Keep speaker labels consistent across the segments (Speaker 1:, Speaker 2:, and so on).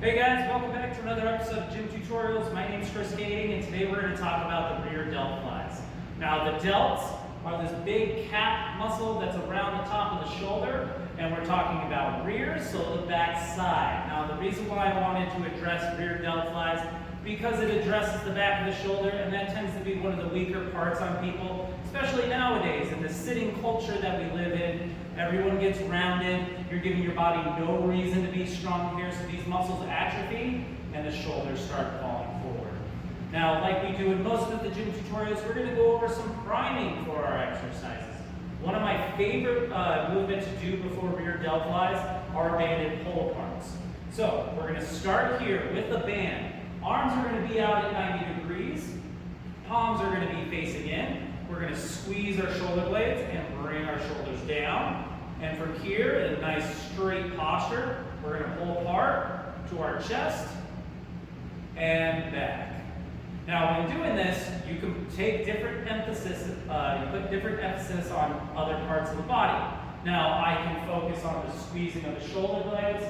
Speaker 1: Hey guys, welcome back to another episode of Gym Tutorials. My name is Kading, and today we're going to talk about the rear delt flies. Now the delts are this big calf muscle that's around the top of the shoulder, and we're talking about rear, so the back side. Now the reason why I wanted to address rear delt flies, because it addresses the back of the shoulder, and that tends to be one of the weaker parts on people, especially nowadays in the sitting culture that we live in. Everyone gets rounded. You're giving your body no reason to be strong here, so these muscles atrophy and the shoulders start falling forward. Now, like we do in most of the gym tutorials, we're going to go over some priming for our exercises. One of my favorite movements to do before rear delt flies are banded pull-aparts. So we're going to start here with the band. Arms are going to be out at 90 degrees. Palms are going to be facing in. We're going to squeeze our shoulder blades and bring our shoulders down. And from here, in a nice straight posture, we're going to pull apart to our chest and back. Now, when doing this, you can take different emphasis, you put different emphasis on other parts of the body. Now, I can focus on the squeezing of the shoulder blades,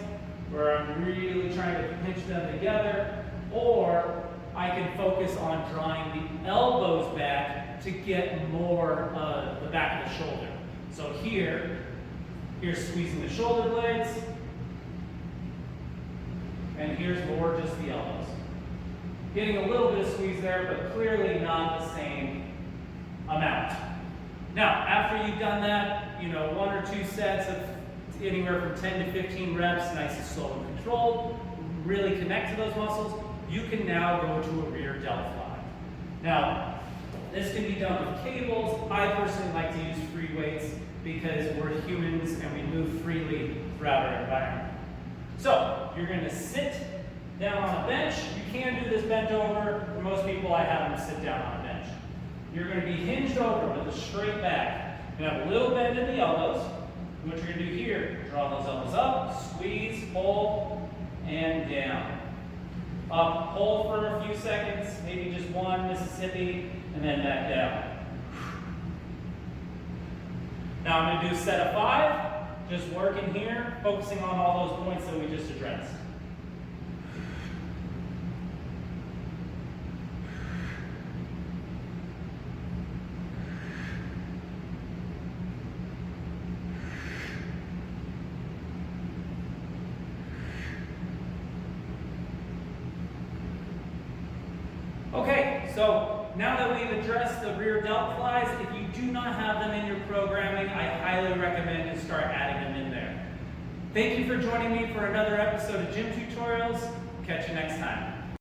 Speaker 1: where I'm really trying to pinch them together, or I can focus on drawing the elbows back to get more the back of the shoulder. So here's squeezing the shoulder blades, and here's more just the elbows. Getting a little bit of squeeze there, but clearly not the same amount. Now, after you've done that, one or two sets of anywhere from 10 to 15 reps, nice and slow and controlled, really connect to those muscles, you can now go to a rear delt fly. Now, this can be done with cables. I personally like to use free weights because we're humans and we move freely throughout our environment. So, you're going to sit down on a bench. You can do this bent over. For most people, I have them sit down on a bench. You're going to be hinged over with a straight back. You have a little bend in the elbows. What you're going to do here, draw those elbows up, squeeze, pull, and down. Up, hold for a few seconds, maybe just one Mississippi, and then back down. Now I'm going to do a set of 5, just working here, focusing on all those points that we just addressed. Okay, so now that we've addressed the rear delt flies, if you do not have them in your programming, I highly recommend you start adding them in there. Thank you for joining me for another episode of Gym Tutorials. Catch you next time.